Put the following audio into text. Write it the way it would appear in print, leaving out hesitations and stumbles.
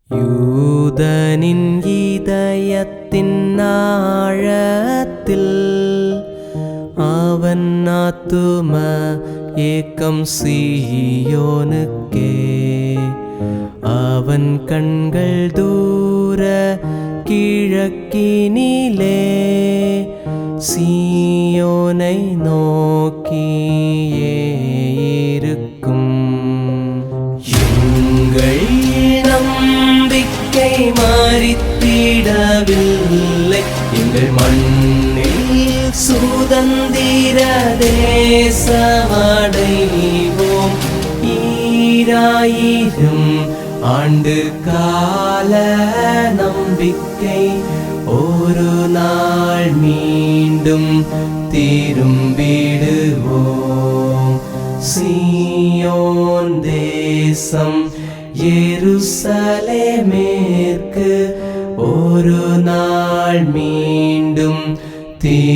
யூதனின் இதயத்தின் ஆழத்தில் அவன் ஆத்தும ஏக்கம் சீயோனுக்கே. அவன் கண்கள் தூர கிழக்கினிலே சீயோனை நோக்கியே இருக்கும். எங்கள் நம்பிக்கை மறித்திடவில்லை, எங்கள் மண்ணில் சுதந்திர தேசமடைவோம். 2000 ஆண்டு கால நம்பிக்கை ஒரு நாள் மீண்டும் திரும்பிடுவோம். சீயோன் தேசம் எருசலேமேற்கு ஒரு நாள் மீண்டும் திரும்பிடுவோம்.